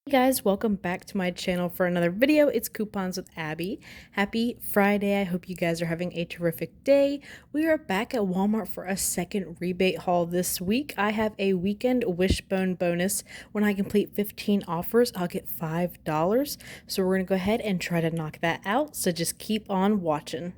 Hey guys, welcome back to my channel for another video. It's Coupons with Abby. Happy Friday. I hope you guys are having a terrific day. We are back at Walmart for a second rebate haul this week. I have a weekend wishbone bonus. When I complete 15 offers, I'll get $5. So we're going to go ahead and try to knock that out. So just keep on watching.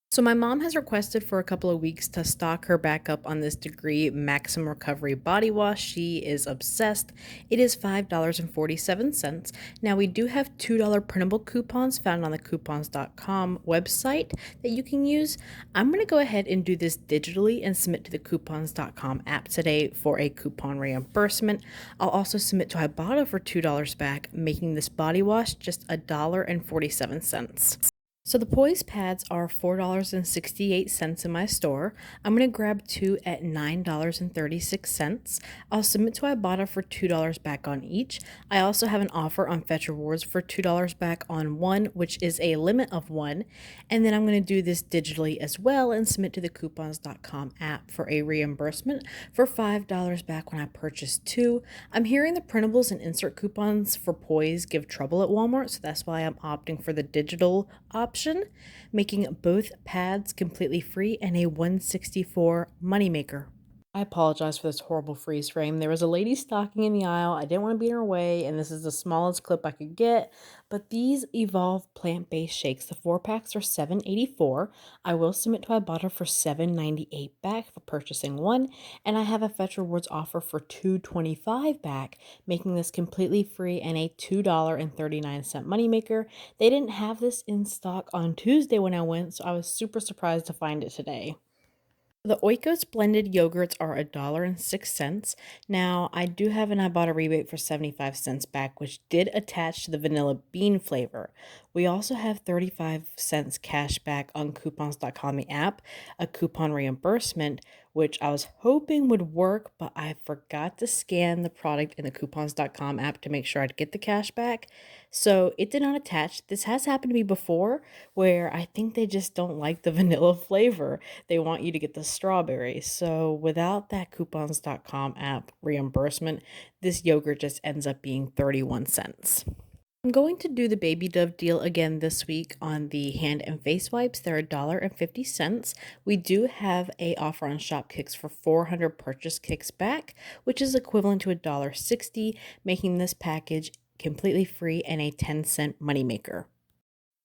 So my mom has requested for a couple of weeks to stock her back up on this Degree Maximum Recovery body wash. She is obsessed. It is $5.47. Now we do have $2 printable coupons found on the coupons.com website that you can use. I'm going to go ahead and do this digitally and submit to the coupons.com app today for a coupon reimbursement. I'll also submit to Ibotta for $2 back, making this body wash just $1.47. So the Poise pads are $4.68 in my store. I'm going to grab two at $9.36. I'll submit to Ibotta for $2 back on each. I also have an offer on Fetch Rewards for $2 back on one, which is a limit of one. And then I'm going to do this digitally as well and submit to the coupons.com app for a reimbursement for $5 back when I purchase two. I'm hearing the printables and insert coupons for Poise give trouble at Walmart, so that's why I'm opting for the digital option, making both pads completely free and a 164 moneymaker. I apologize for this horrible freeze frame. There was a lady stalking in the aisle. I didn't want to be in her way, and this is the smallest clip I could get. But these Evolve plant-based shakes, the 4-packs are $7.84. I will submit to Ibotta for $7.98 back for purchasing one, and I have a Fetch Rewards offer for $2.25 back, making this completely free and a $2.39 moneymaker. They didn't have this in stock on Tuesday when I went, so I was super surprised to find it today. The Oikos blended yogurts are $1.06. Now, I do have an Ibotta rebate for 75 cents back, which did attach to the vanilla bean flavor. We also have 35 cents cash back on coupons.com the app, a coupon reimbursement, which I was hoping would work, but I forgot to scan the product in the coupons.com app to make sure I'd get the cash back. So it did not attach. This has happened to me before where I think they just don't like the vanilla flavor. They want you to get the strawberry. So without that coupons.com app reimbursement, this yogurt just ends up being 31 cents. I'm going to do the Baby Dove deal again this week on the hand and face wipes. They're $1.50. We do have a offer on Shopkicks for 400 purchase kicks back, which is equivalent to $1.60, making this package completely free and a 10-cent moneymaker.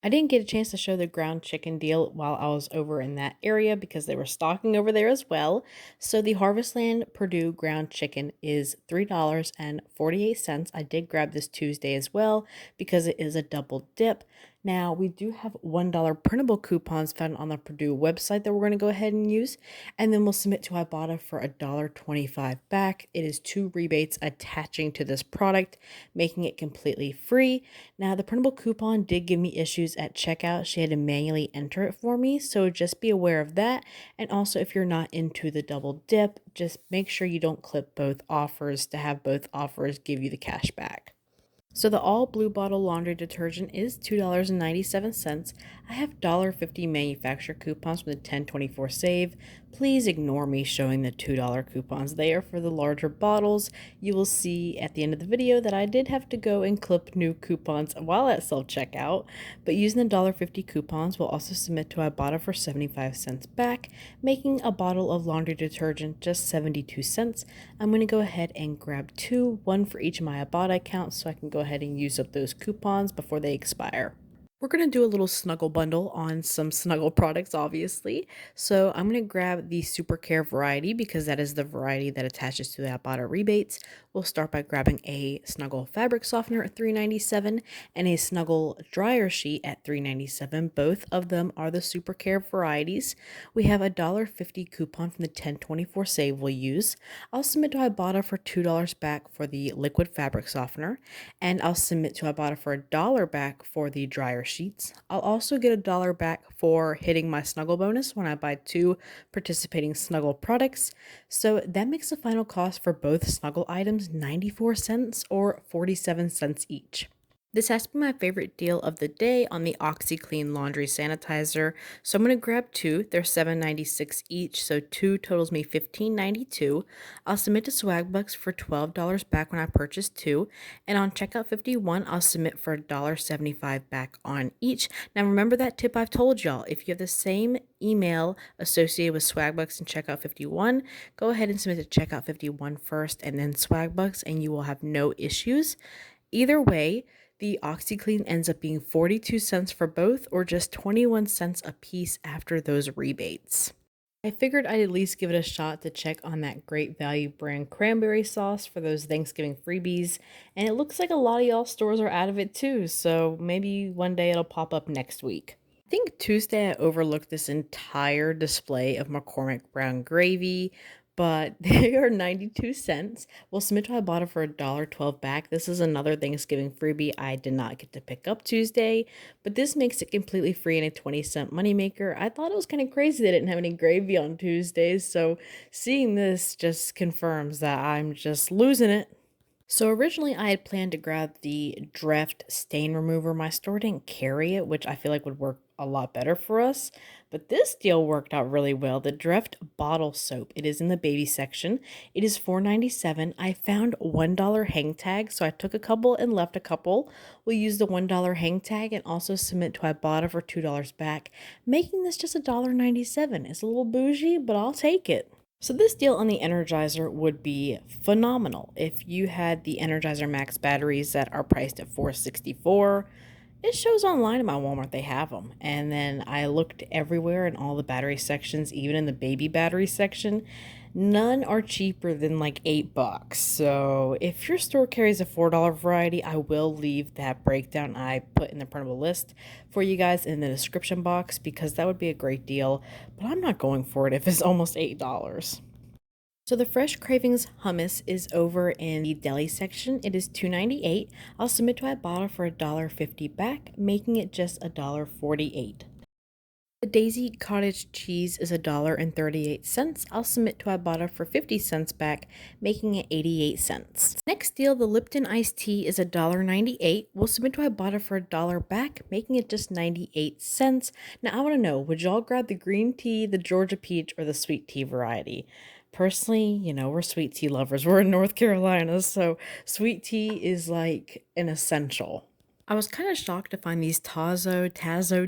I didn't get a chance to show the ground chicken deal while I was over in that area because they were stocking over there as well. So the Harvestland Purdue ground chicken is $3.48. I did grab this Tuesday as well because it is a double dip. Now, we do have $1 printable coupons found on the Purdue website that we're going to go ahead and use, and then we'll submit to Ibotta for $1.25 back. It is two rebates attaching to this product, making it completely free. Now, the printable coupon did give me issues at checkout. She had to manually enter it for me, so just be aware of that. And also, if you're not into the double dip, just make sure you don't clip both offers to have both offers give you the cash back. So the all blue bottle laundry detergent is $2.97. I have $1.50 manufacturer coupons from the 1024 save. Please ignore me showing the $2 coupons. They are for the larger bottles. You will see at the end of the video that I did have to go and clip new coupons while at self-checkout, but using the $1.50 coupons will also submit to Ibotta for 75 cents back, making a bottle of laundry detergent just 72 cents. I'm going to go ahead and grab two, one for each of my Ibotta accounts so I can go ahead and use up those coupons before they expire. We're going to do a little snuggle bundle on some snuggle products, obviously. So I'm going to grab the Super Care variety because that is the variety that attaches to the Ibotta rebates. We'll start by grabbing a Snuggle fabric softener at $3.97 and a Snuggle dryer sheet at $3.97. Both of them are the Super Care varieties. We have a $1.50 coupon from the 1024 save we'll use. I'll submit to Ibotta for $2 back for the liquid fabric softener, and I'll submit to Ibotta for $1 back for the dryer sheets. I'll also get $1 back for hitting my Snuggle bonus when I buy two participating Snuggle products. So that makes the final cost for both Snuggle items 94 cents or 47 cents each. This has to be my favorite deal of the day on the OxiClean laundry sanitizer. So I'm going to grab two. They're $7.96 each, so two totals me $15.92. I'll submit to Swagbucks for $12 back when I purchase two, and on checkout 51, I'll submit for $1.75 back on each. Now remember that tip I've told y'all. If you have the same email associated with Swagbucks and checkout 51, go ahead and submit to checkout 51 first and then Swagbucks, and you will have no issues. Either way, the OxiClean ends up being 42 cents for both or just 21 cents a piece after those rebates. I figured I'd at least give it a shot to check on that Great Value brand cranberry sauce for those Thanksgiving freebies, and it looks like a lot of y'all stores are out of it too, so maybe one day it'll pop up next week. I think Tuesday I overlooked this entire display of McCormick brown gravy, but they are 92 cents. We'll submit to Ibotta for $1.12 back. This is another Thanksgiving freebie I did not get to pick up Tuesday, but this makes it completely free and a 20-cent moneymaker. I thought it was kind of crazy they didn't have any gravy on Tuesdays, so seeing this just confirms that I'm just losing it. So originally I had planned to grab the Dreft stain remover. My store didn't carry it, which I feel like would work a lot better for us. But this deal worked out really well. The Dreft bottle soap. It is in the baby section. It is $4.97. I found $1 hang tag, so I took a couple and left a couple. We'll use the $1 hang tag and also submit to Ibotta for $2 back, making this just $1.97. It's a little bougie, but I'll take it. So this deal on the Energizer would be phenomenal. If you had the Energizer Max batteries that are priced at $4.64, it shows online at my Walmart they have them. And then I looked everywhere in all the battery sections, even in the baby battery section. None are cheaper than like $8. So if your store carries a $4 variety, I will leave that breakdown I put in the printable list for you guys in the description box because that would be a great deal. But I'm not going for it if it's almost $8. So the Fresh Cravings hummus is over in the deli section. It is $2.98. I'll submit to Ibotta for $1.50 back, making it just $1.48. The Daisy cottage cheese is $1.38. I'll submit to Ibotta for 50 cents back, making it 88 cents. Next deal, the Lipton iced tea is $1.98. We'll submit to Ibotta for $1 back, making it just 98 cents. Now I want to know, would y'all grab the green tea, the Georgia peach, or the sweet tea variety? Personally, we're sweet tea lovers. We're in North Carolina, so sweet tea is like an essential. I was kind of shocked to find these Tazo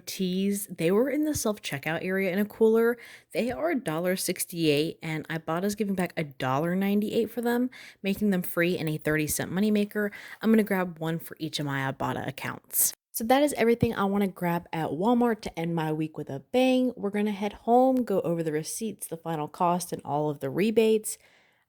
teas. They were in the self-checkout area in a cooler. They are $1.68, and Ibotta's giving back $1.98 for them, making them free and a 30-cent moneymaker. I'm going to grab one for each of my Ibotta accounts. So that is everything I want to grab at Walmart to end my week with a bang. We're going to head home, go over the receipts, the final cost, and all of the rebates.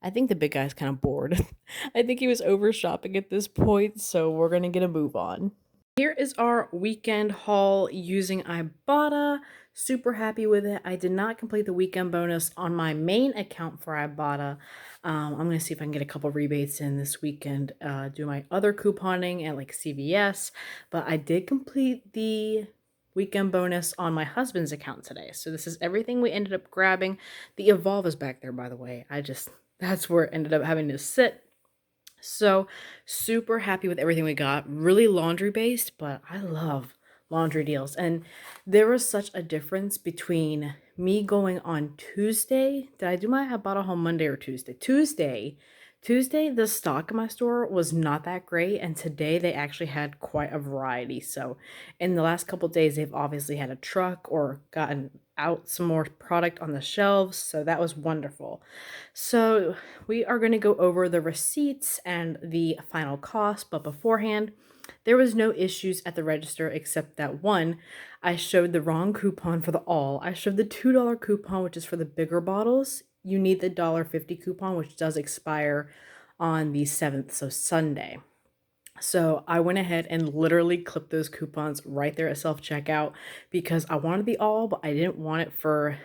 I think the big guy's kind of bored. I think he was over shopping at this point, so we're going to get a move on. Here is our weekend haul using Ibotta. Super happy with it. I did not complete the weekend bonus on my main account for Ibotta. I'm going to see if I can get a couple rebates in this weekend, do my other couponing at like CVS. But I did complete the weekend bonus on my husband's account today. So this is everything we ended up grabbing. The Evolve is back there, by the way. That's where it ended up having to sit. So super happy with everything we got. Really laundry based, but I love laundry deals. And there was such a difference between me going on Tuesday. Did I do my Ibotta haul Monday or Tuesday? Tuesday, the stock in my store was not that great, and today they actually had quite a variety. So in the last couple days, they've obviously had a truck or gotten out some more product on the shelves, so that was wonderful. So we are going to go over the receipts and the final cost, but beforehand, there was no issues at the register except that one, I showed the wrong coupon for the all. I showed the $2 coupon, which is for the bigger bottles. You need the $1.50 coupon, which does expire on the 7th, so Sunday. So I went ahead and literally clipped those coupons right there at self-checkout because I wanted the all, but I didn't want it for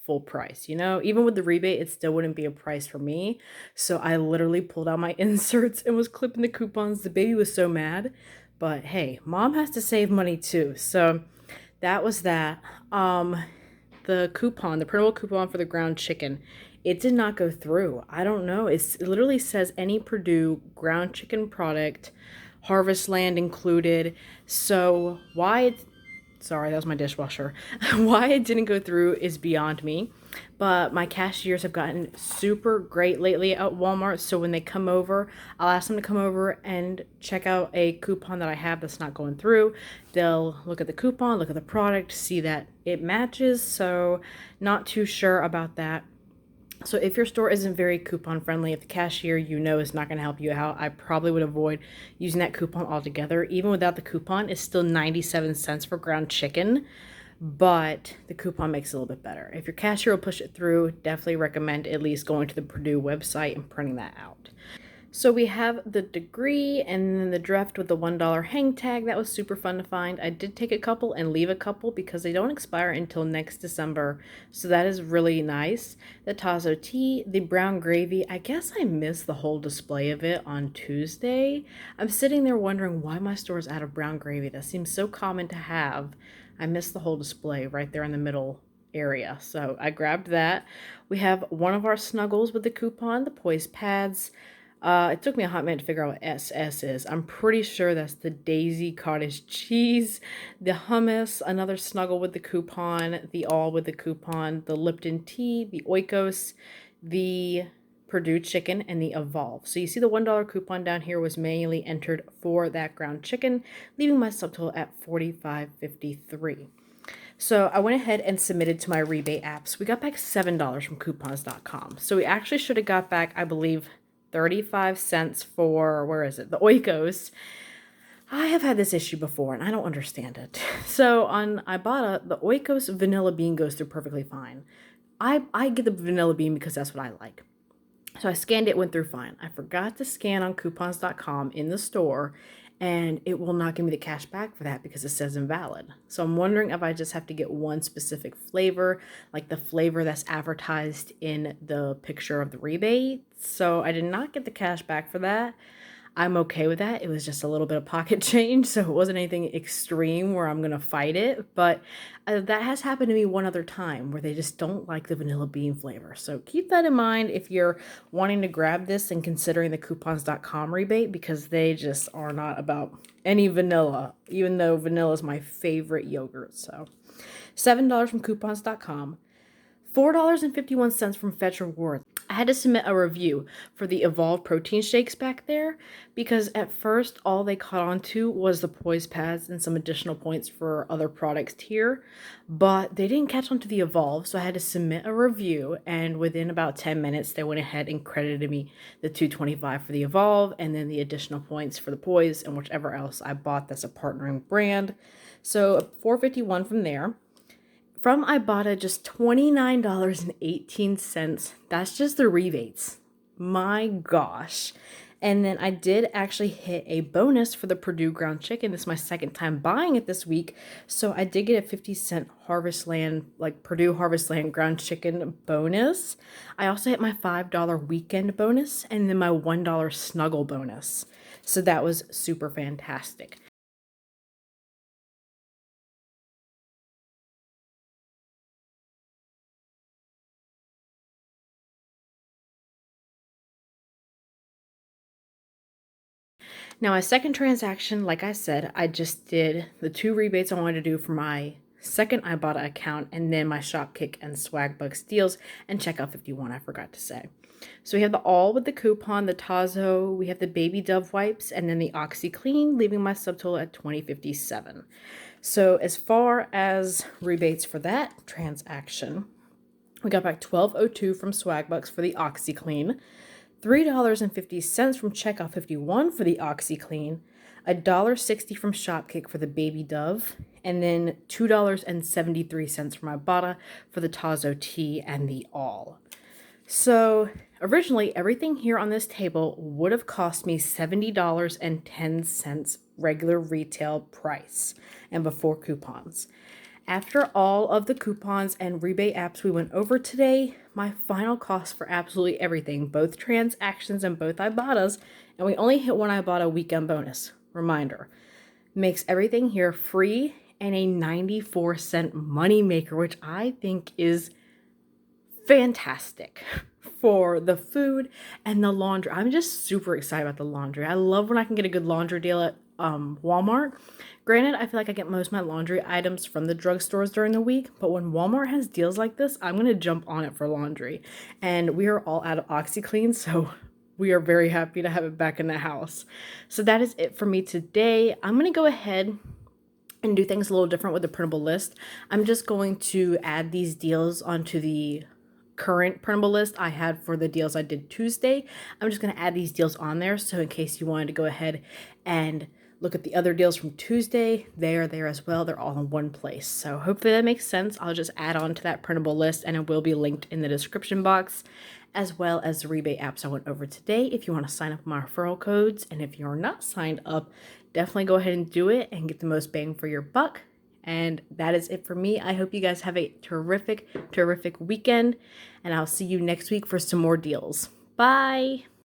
full price. Even with the rebate, it still wouldn't be a price for me. So I literally pulled out my inserts and was clipping the coupons. The baby was so mad, but hey, mom has to save money too. So that was that. The printable coupon for the ground chicken, it did not go through. I don't know. It literally says any Purdue ground chicken product, Harvest Land included. So sorry, that was my dishwasher. Why it didn't go through is beyond me. But my cashiers have gotten super great lately at Walmart. So when they come over, I'll ask them to come over and check out a coupon that I have that's not going through. They'll look at the coupon, look at the product, see that it matches. So not too sure about that. So if your store isn't very coupon friendly, if the cashier is not going to help you out, I probably would avoid using that coupon altogether. Even without the coupon, it's still 97 cents for ground chicken, but the coupon makes it a little bit better. If your cashier will push it through, definitely recommend at least going to the Purdue website and printing that out. So we have the degree and then the draft with the $1 hang tag. That was super fun to find. I did take a couple and leave a couple because they don't expire until next December. So that is really nice. The Tazo tea, the brown gravy. I guess I missed the whole display of it on Tuesday. I'm sitting there wondering why my store is out of brown gravy. That seems so common to have. I missed the whole display right there in the middle area. So I grabbed that. We have one of our snuggles with the coupon, the poise pads. It took me a hot minute to figure out what SS is. I'm pretty sure that's the Daisy cottage cheese, the hummus, another snuggle with the coupon, the all with the coupon, the Lipton tea, the Oikos, the Purdue chicken, and the Evolve. So you see the $1 coupon down here was manually entered for that ground chicken, leaving my subtotal at $45.53. So I went ahead and submitted to my rebate apps. We got back $7 from coupons.com. So we actually should have got back, I believe, 35 cents for, the Oikos. I have had this issue before and I don't understand it. So on Ibotta, the Oikos vanilla bean goes through perfectly fine. I get the vanilla bean because that's what I like. So I scanned it, went through fine. I forgot to scan on coupons.com in the store, and it will not give me the cash back for that because it says invalid. So I'm wondering if I just have to get one specific flavor, like the flavor that's advertised in the picture of the rebate. So I did not get the cash back for that. I'm okay with that. It was just a little bit of pocket change, so it wasn't anything extreme where I'm going to fight it. But that has happened to me one other time where they just don't like the vanilla bean flavor. So keep that in mind if you're wanting to grab this and considering the coupons.com rebate, because they just are not about any vanilla, even though vanilla is my favorite yogurt. So $7 from coupons.com. $4.51 from Fetch Rewards. I had to submit a review for the Evolve protein shakes back there because at first all they caught on to was the poise pads and some additional points for other products here, but they didn't catch on to the Evolve, so I had to submit a review, and within about 10 minutes they went ahead and credited me the $2.25 for the Evolve and then the additional points for the poise and whichever else I bought that's a partnering brand. So $4.51 from there. From Ibotta, just $29.18. That's just the rebates. My gosh. And then I did actually hit a bonus for the Purdue ground chicken. This is my second time buying it this week. So I did get a 50-cent Purdue Harvest Land ground chicken bonus. I also hit my $5 weekend bonus and then my $1 snuggle bonus. So that was super fantastic. Now, my second transaction, like I said, I just did the 2 rebates I wanted to do for my second Ibotta account and then my Shopkick and Swagbucks deals and checkout 51, I forgot to say. So we have the all with the coupon, the Tazo, we have the baby Dove wipes, and then the OxiClean, leaving my subtotal at $20.57. So as far as rebates for that transaction, we got back $12.02 from Swagbucks for the OxiClean, $3.50 from Checkout 51 for the OxiClean, $1.60 from Shopkick for the Baby Dove, and then $2.73 from Ibotta for the Tazo tea and the all. So originally, everything here on this table would have cost me $70.10 regular retail price and before coupons. After all of the coupons and rebate apps we went over today, my final cost for absolutely everything, both transactions and both Ibottas, and we only hit one Ibotta weekend bonus, reminder, makes everything here free and a 94-cent money maker, which I think is fantastic. for the food and the laundry. I'm just super excited about the laundry. I love when I can get a good laundry deal at Walmart. Granted, I feel like I get most of my laundry items from the drugstores during the week, but when Walmart has deals like this, I'm gonna jump on it for laundry. And we are all out of OxiClean, so we are very happy to have it back in the house. So that is it for me today. I'm gonna go ahead and do things a little different with the printable list. I'm just going to add these deals onto the current printable list I had for the deals I did Tuesday. I'm just going to add these deals on there, so in case you wanted to go ahead and look at the other deals from Tuesday, they are there as well. They're all in one place. So hopefully that makes sense. I'll just add on to that printable list, and it will be linked in the description box, as well as the rebate apps I went over today if you want to sign up with my referral codes. And if you're not signed up, definitely go ahead and do it and get the most bang for your buck. And that is it for me. I hope you guys have a terrific weekend, and I'll see you next week for some more deals. Bye!